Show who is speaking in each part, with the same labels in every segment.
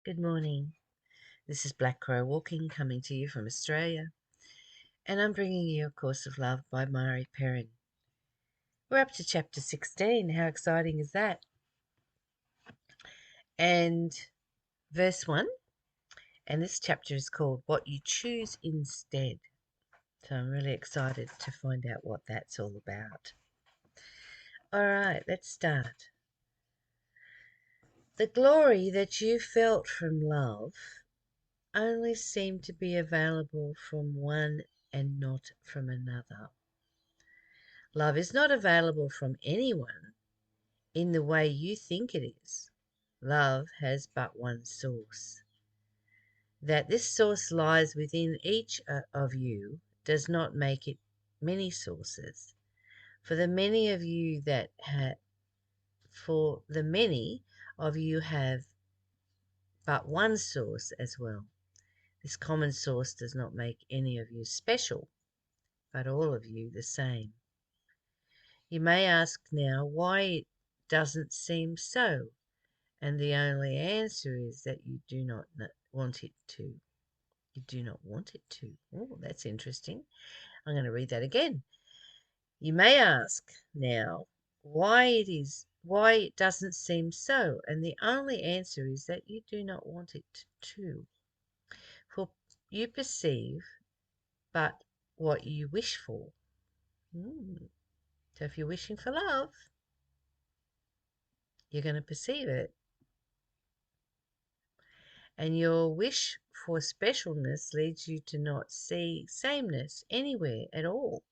Speaker 1: Good morning. This is Black Crow Walking, coming to you from Australia, and I'm bringing you A Course of Love by Mari Perron. We're up to chapter 16. How exciting is that? And verse 1, and this chapter is called What You Choose Instead. So I'm really excited to find out what that's all about. All right, let's start. The glory that you felt from love only seemed to be available from one and not from another. Love is not available from anyone in the way you think it is. Love has but one source. That this source lies within each of you does not make it many sources. For the many of you have but one source as well. This common source does not make any of you special, but all of you the same. You may ask now why it doesn't seem so, and the only answer is that you do not want it to. You do not want it to. Oh, that's interesting. I'm going to read that again. You may ask now why it doesn't seem so, and the only answer is that you do not want it to. For you perceive but what you wish for. So if you're wishing for love, you're going to perceive it. And your wish for specialness leads you to not see sameness anywhere at all.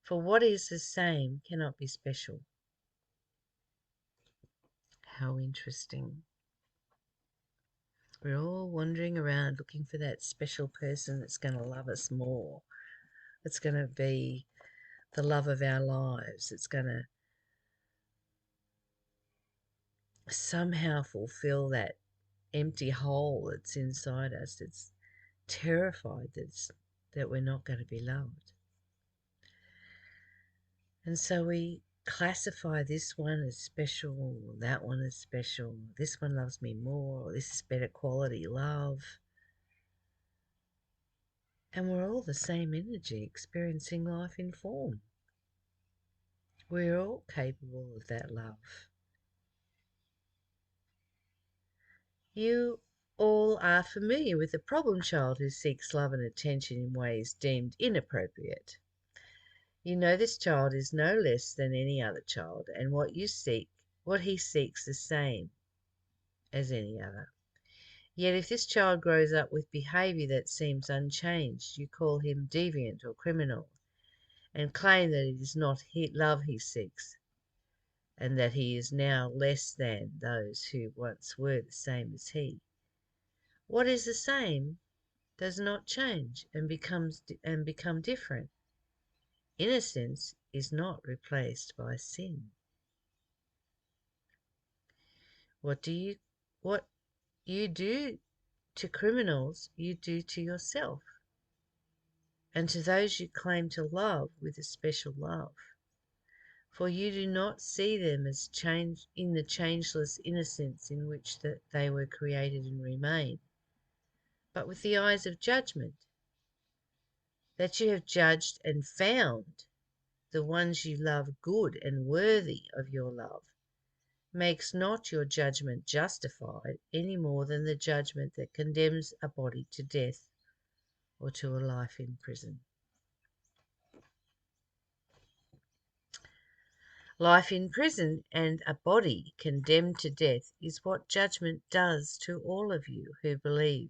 Speaker 1: For what is the same cannot be special. How interesting. We're all wandering around looking for that special person that's going to love us more. It's going to be the love of our lives. It's going to somehow fulfill that empty hole that's inside us. It's terrified that we're not going to be loved. And so we classify this one as special, that one is special, this one loves me more, or this is better quality love. And we're all the same energy experiencing life in form. We're all capable of that love. You all are familiar with the problem child who seeks love and attention in ways deemed inappropriate. You know this child is no less than any other child, and what he seeks the same as any other. Yet if this child grows up with behaviour that seems unchanged, you call him deviant or criminal, and claim that it is not love he seeks, and that he is now less than those who once were the same as he. What is the same does not change and become different. Innocence is not replaced by sin. What you do to criminals, you do to yourself, and to those you claim to love with a special love. For you do not see them as in the changeless innocence in which they were created and remain, but with the eyes of judgment, that you have judged and found the ones you love good and worthy of your love, makes not your judgment justified any more than the judgment that condemns a body to death or to a life in prison. Life in prison and a body condemned to death is what judgment does to all of you who believe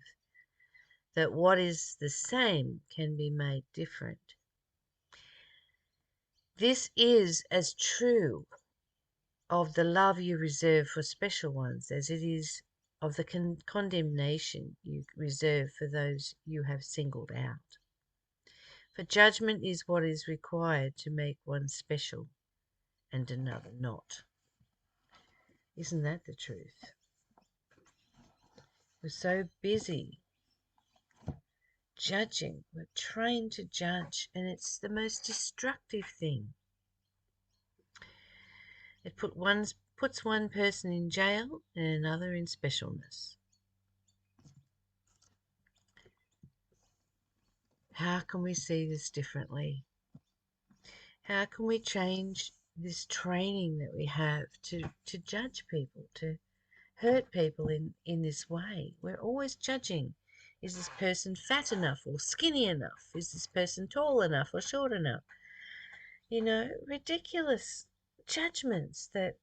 Speaker 1: that what is the same can be made different. This is as true of the love you reserve for special ones as it is of the condemnation you reserve for those you have singled out. For judgment is what is required to make one special and another not. Isn't that the truth? We're so busy judging. We're trained to judge, and it's the most destructive thing. It puts one person in jail and another in specialness. How can we see this differently? How can we change this training that we have to judge people, to hurt people in this way? We're always judging. Is this person fat enough or skinny enough? Is this person tall enough or short enough? Ridiculous judgments that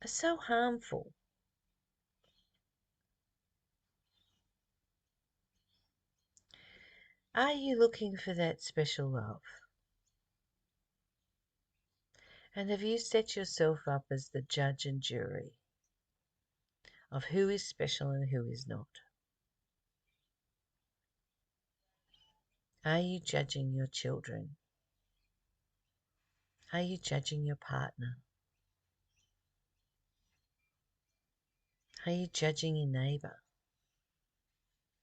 Speaker 1: are so harmful. Are you looking for that special love? And have you set yourself up as the judge and jury of who is special and who is not? Are you judging your children? Are you judging your partner? Are you judging your neighbour?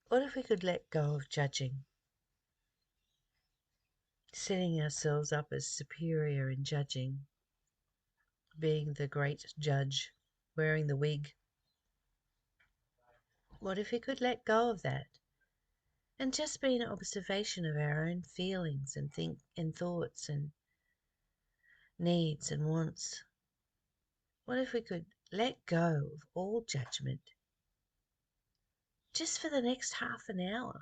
Speaker 1: What if we could let go of judging, setting ourselves up as superior in judging, being the great judge, wearing the wig? What if we could let go of that and just be an observation of our own feelings and thoughts and needs and wants? What if we could let go of all judgment just for the next half an hour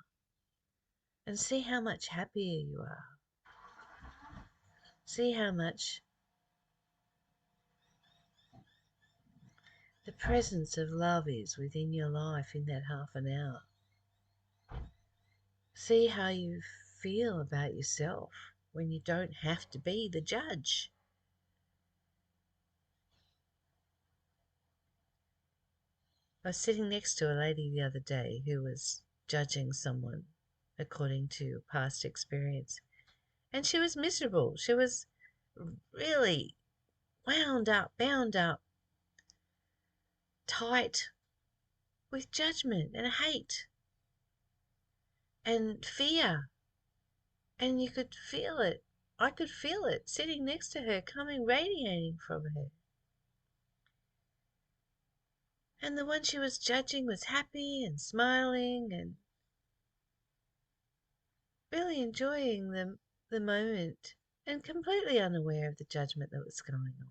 Speaker 1: and see how much happier you are? See how much the presence of love is within your life in that half an hour. See how you feel about yourself when you don't have to be the judge. I was sitting next to a lady the other day who was judging someone according to past experience, and she was miserable. She was really wound up, bound up, tight with judgment and hate and fear. And you could feel it. I could feel it sitting next to her, coming radiating from her. And the one she was judging was happy and smiling and really enjoying the moment and completely unaware of the judgment that was going on.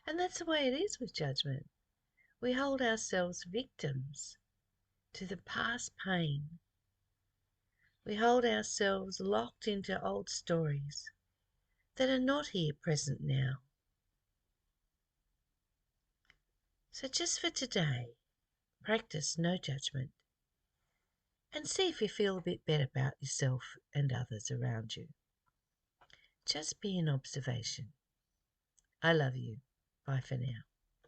Speaker 1: And that's the way it is with judgment. We hold ourselves victims to the past pain. We hold ourselves locked into old stories that are not here present now. So just for today, practice no judgment and see if you feel a bit better about yourself and others around you. Just be an observation. I love you. Bye for now.